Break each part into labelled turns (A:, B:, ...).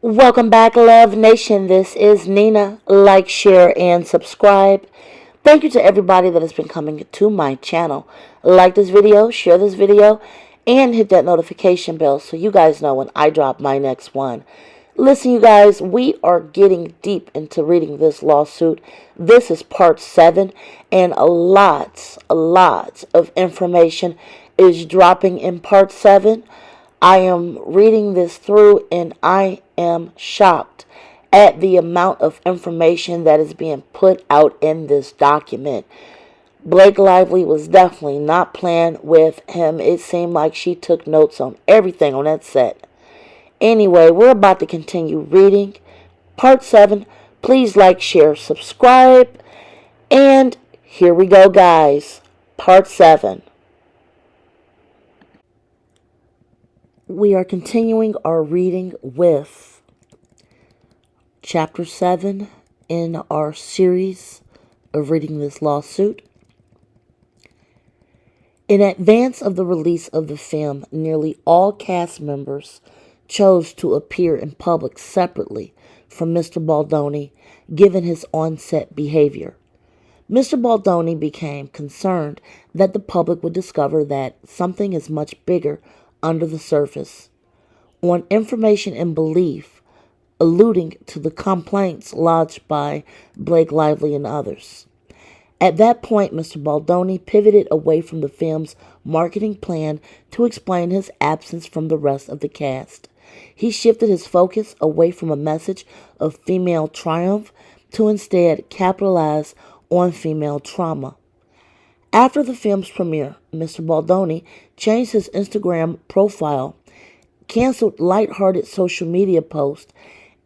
A: Welcome back, Love Nation. This is Nina. Like, share, and subscribe. Thank you to everybody that has been coming to my channel. Like this video, share this video, and hit that notification bell so you guys know when I drop my next one. Listen, you guys, we are getting deep into reading this lawsuit. This is part 7, and a lot of information is dropping in part 7. I am reading this through and I am shocked at the amount of information that is being put out in this document. Blake Lively was definitely not playing with him. It seemed like she took notes on everything on that set. Anyway, we're about to continue reading part 7. Please like, share, subscribe. And here we go, guys. Part 7. We are continuing our reading with Chapter 7 in our series of reading this lawsuit. In advance of the release of the film, nearly all cast members chose to appear in public separately from Mr. Baldoni, given his on-set behavior. Mr. Baldoni became concerned that the public would discover that something is much bigger under the surface. On information and belief, alluding to the complaints lodged by Blake Lively and others. At that point, Mr. Baldoni pivoted away from the film's marketing plan to explain his absence from the rest of the cast. He shifted his focus away from a message of female triumph to instead capitalize on female trauma. After the film's premiere, Mr. Baldoni changed his Instagram profile, canceled lighthearted social media posts,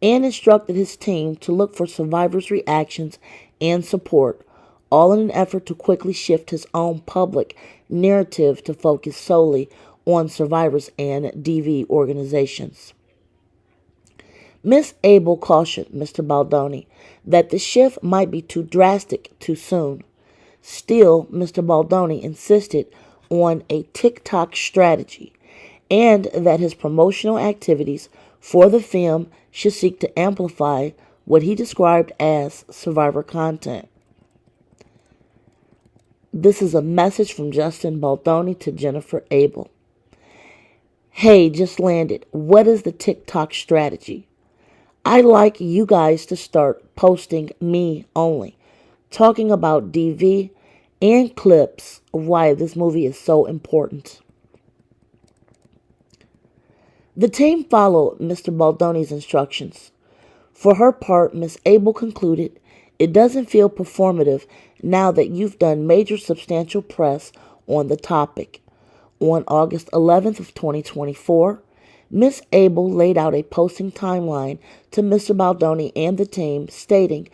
A: and instructed his team to look for survivors' reactions and support, all in an effort to quickly shift his own public narrative to focus solely on survivors and DV organizations. Miss Abel cautioned Mr. Baldoni that the shift might be too drastic too soon. Still, Mr. Baldoni insisted on a TikTok strategy and that his promotional activities for the film should seek to amplify what he described as survivor content. This is a message from Justin Baldoni to Jennifer Abel. Hey, just landed. What is the TikTok strategy? I'd like you guys to start posting me only, talking about DV and clips of why this movie is so important. The team followed Mr. Baldoni's instructions. For her part, Miss Abel concluded, it doesn't feel performative now that you've done major substantial press on the topic. On August 11th of 2024, Miss Abel laid out a posting timeline to Mr. Baldoni and the team stating,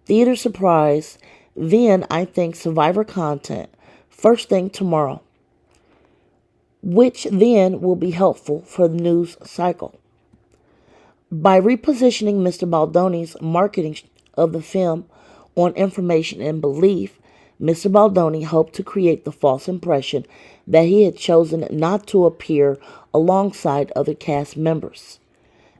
A: theater surprise, then I think survivor content, first thing tomorrow, which then will be helpful for the news cycle. By repositioning Mr. Baldoni's marketing of the film on information and belief, Mr. Baldoni hoped to create the false impression that he had chosen not to appear alongside other cast members.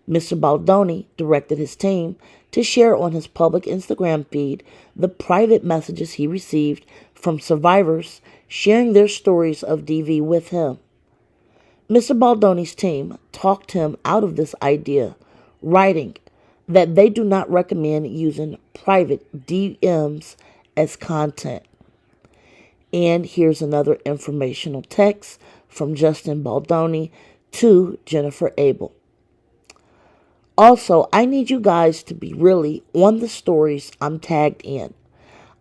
A: Mr. Baldoni directed his team to share on his public Instagram feed the private messages he received from survivors sharing their stories of DV with him. Mr. Baldoni's team talked him out of this idea, writing that they do not recommend using private DMs as content. And here's another informational text from Justin Baldoni to Jennifer Abel. Also, I need you guys to be really on the stories I'm tagged in.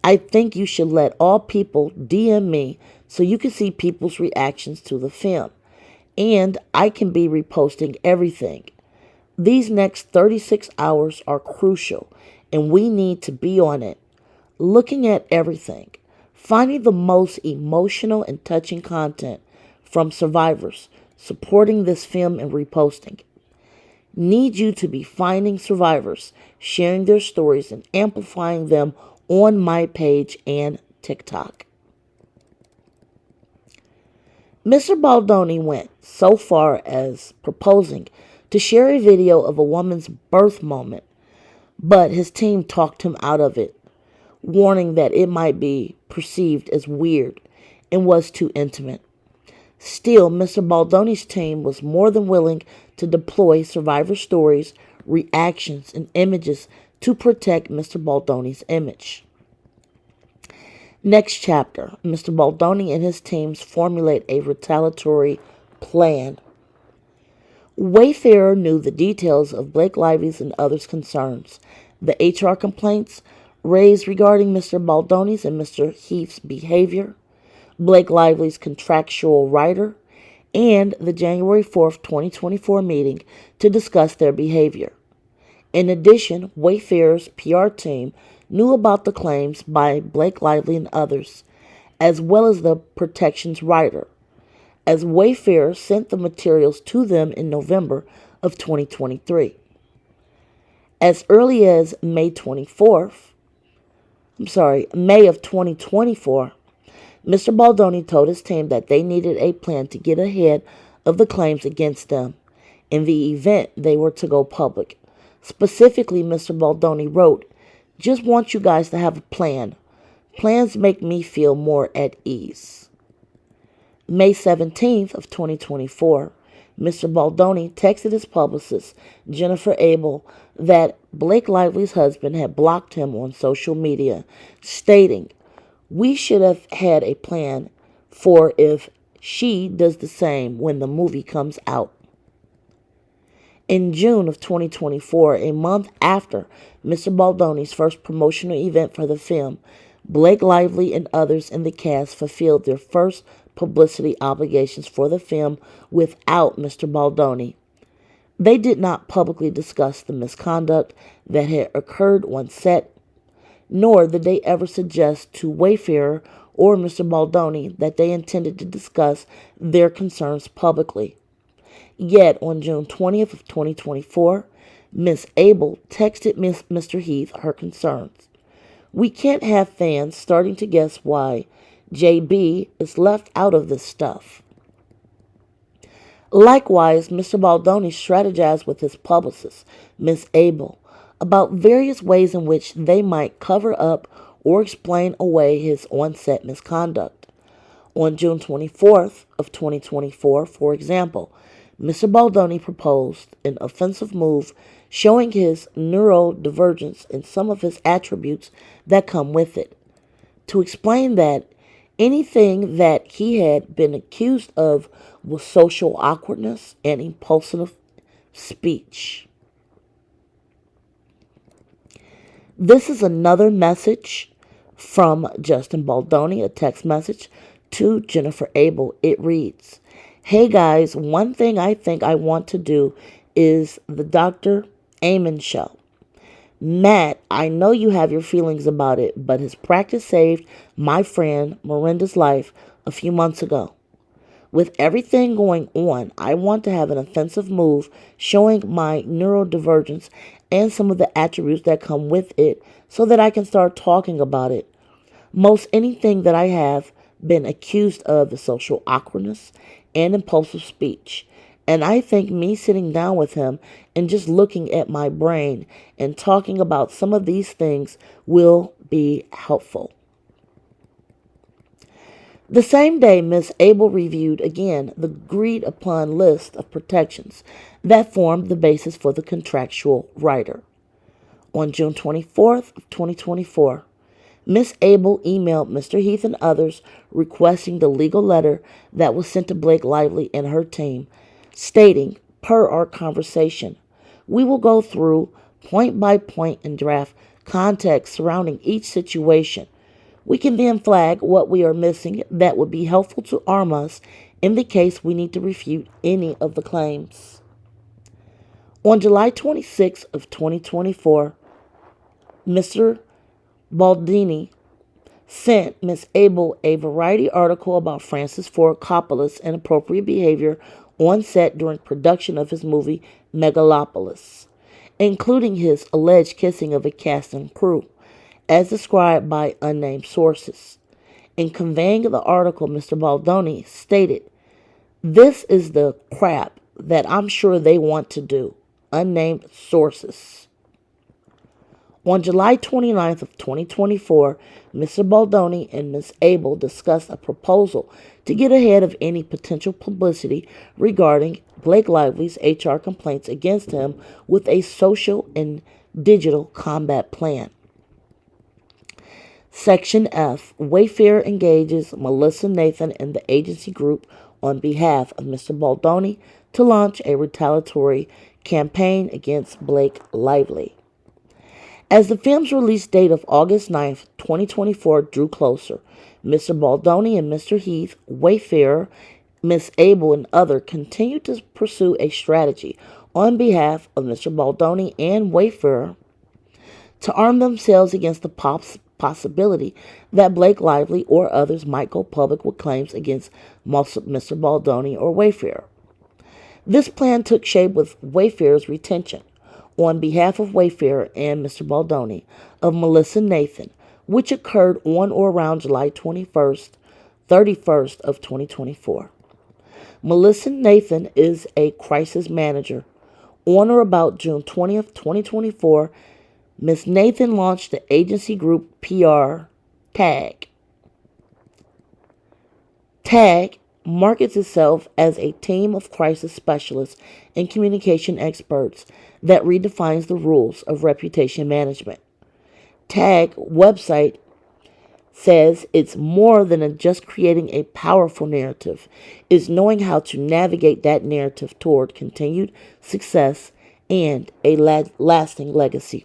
A: I think you should let all people DM me so you can see people's reactions to the film. And I can be reposting everything. These next 36 hours are crucial, and we need to be on it, looking at everything, finding the most emotional and touching content from survivors, supporting this film and reposting. Need you to be finding survivors, sharing their stories, and amplifying them on my page and TikTok. Mr. Baldoni went so far as proposing to share a video of a woman's birth moment, but his team talked him out of it, warning that it might be perceived as weird and was too intimate. Still, Mr. Baldoni's team was more than willing to deploy survivor stories, reactions, and images to protect Mr. Baldoni's image. Next chapter, Mr. Baldoni and his teams formulate a retaliatory plan. Wayfarer knew the details of Blake Lively's and others' concerns. The HR complaints raised regarding Mr. Baldoni's and Mr. Heath's behavior, Blake Lively's contractual writer, and the January 4th, 2024 meeting to discuss their behavior. In addition, Wayfarer's PR team knew about the claims by Blake Lively and others, as well as the protections writer, as Wayfarer sent the materials to them in November of 2023. As early as May of 2024, Mr. Baldoni told his team that they needed a plan to get ahead of the claims against them in the event they were to go public. Specifically, Mr. Baldoni wrote, "Just want you guys to have a plan. Plans make me feel more at ease." May 17th of 2024, Mr. Baldoni texted his publicist, Jennifer Abel, that Blake Lively's husband had blocked him on social media, stating, "We should have had a plan for if she does the same when the movie comes out." In June of 2024, a month after Mr. Baldoni's first promotional event for the film, Blake Lively and others in the cast fulfilled their first publicity obligations for the film without Mr. Baldoni. They did not publicly discuss the misconduct that had occurred on set, nor did they ever suggest to Wayfarer or Mr. Baldoni that they intended to discuss their concerns publicly. Yet, on June 20th of 2024, Miss Abel texted Mr. Heath her concerns. "We can't have fans starting to guess why JB is left out of this stuff." Likewise, Mr. Baldoni strategized with his publicist, Miss Abel, about various ways in which they might cover up or explain away his on-set misconduct. On June 24th of 2024, for example, Mr. Baldoni proposed an offensive move showing his neurodivergence and some of his attributes that come with it, to explain that anything that he had been accused of was social awkwardness and impulsive speech. This is another message from Justin Baldoni, a text message to Jennifer Abel. It reads, "Hey guys, one thing I think I want to do is the Dr. Amen show. Matt, I know you have your feelings about it, but his practice saved my friend Miranda's life a few months ago. With everything going on, I want to have an offensive move showing my neurodivergence and some of the attributes that come with it so that I can start talking about it. Most anything that I have been accused of is social awkwardness and impulsive speech. And I think me sitting down with him and just looking at my brain and talking about some of these things will be helpful." The same day, Ms. Abel reviewed again the agreed upon list of protections that formed the basis for the contractual writer. On June 24th of 2024, Ms. Abel emailed Mr. Heath and others requesting the legal letter that was sent to Blake Lively and her team, stating, "Per our conversation, we will go through point by point and draft context surrounding each situation. We can then flag what we are missing that would be helpful to arm us in the case we need to refute any of the claims." On July 26th of 2024, Mr. Baldoni sent Ms. Abel a Variety article about Francis Ford Coppola's inappropriate behavior on set during production of his movie Megalopolis, including his alleged kissing of a cast and crew, as described by unnamed sources. In conveying the article, Mr. Baldoni stated, "This is the crap that I'm sure they want to do. Unnamed sources. On July 29th of 2024, Mr. Baldoni and Ms. Abel discussed a proposal to get ahead of any potential publicity regarding Blake Lively's HR complaints against him with a social and digital combat plan. Section F. Wayfair engages Melissa Nathan and the agency group on behalf of Mr. Baldoni to launch a retaliatory campaign against Blake Lively. As the film's release date of August 9th, 2024 drew closer, Mr. Baldoni and Mr. Heath, Wayfarer, Miss Abel, and others continued to pursue a strategy on behalf of Mr. Baldoni and Wayfarer to arm themselves against the possibility that Blake Lively or others might go public with claims against Mr. Baldoni or Wayfarer. This plan took shape with Wayfarer's retention, on behalf of Wayfarer and Mr. Baldoni, of Melissa Nathan, which occurred on or around July 21st, 31st of 2024. Melissa Nathan is a crisis manager. On or about June 20th, 2024, Ms. Nathan launched the agency group PR TAG. TAG markets itself as a team of crisis specialists and communication experts that redefines the rules of reputation management. TAG website says it's more than just creating a powerful narrative. It's knowing how to navigate that narrative toward continued success and a lasting legacy.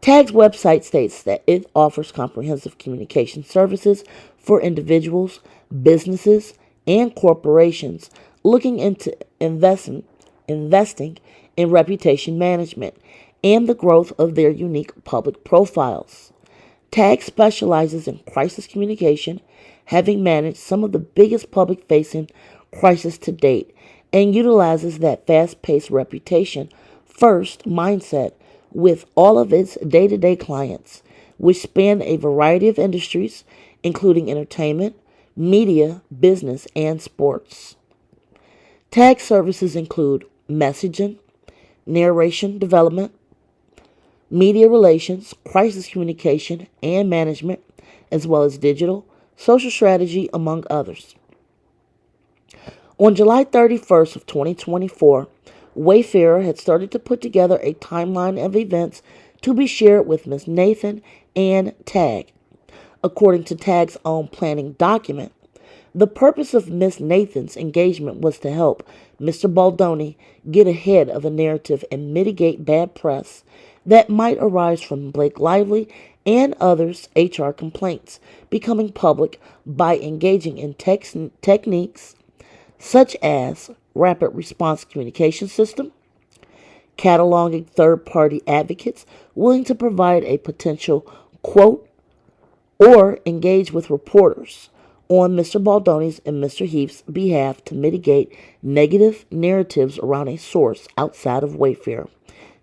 A: TAG's website states that it offers comprehensive communication services for individuals, businesses, and corporations looking into investing in reputation management and the growth of their unique public profiles. TAG specializes in crisis communication, having managed some of the biggest public-facing crises to date, and utilizes that fast-paced reputation-first mindset with all of its day-to-day clients, which span a variety of industries, including entertainment, media, business, and sports. TAG services include messaging, narration development, media relations, crisis communication and management, as well as digital, social strategy, among others. On July 31st of 2024, Wayfarer had started to put together a timeline of events to be shared with Ms. Nathan and TAG. According to TAG's own planning document, the purpose of Ms. Nathan's engagement was to help Mr. Baldoni get ahead of a narrative and mitigate bad press that might arise from Blake Lively and others' HR complaints becoming public by engaging in techniques such as rapid response communication system, cataloging third-party advocates willing to provide a potential quote, or engage with reporters on Mr. Baldoni's and Mr. Heath's behalf to mitigate negative narratives around a source outside of Wayfair.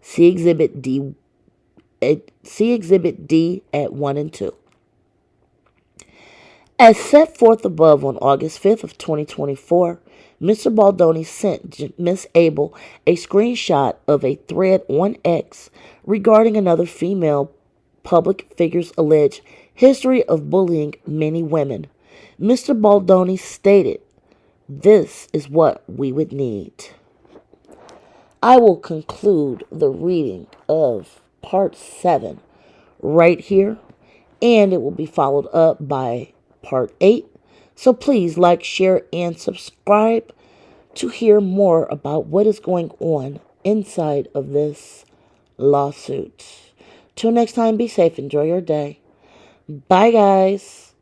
A: See Exhibit D. At 1 and 2. As set forth above on August 5th of 2024, Mr. Baldoni sent Ms. Abel a screenshot of a thread on X regarding another female public figure's alleged history of bullying many women. Mr. Baldoni stated, "This is what we would need." I will conclude the reading of Part 7 right here, and it will be followed up by Part 8. So please like, share, and subscribe to hear more about what is going on inside of this lawsuit. Till next time, be safe. Enjoy your day. Bye, guys.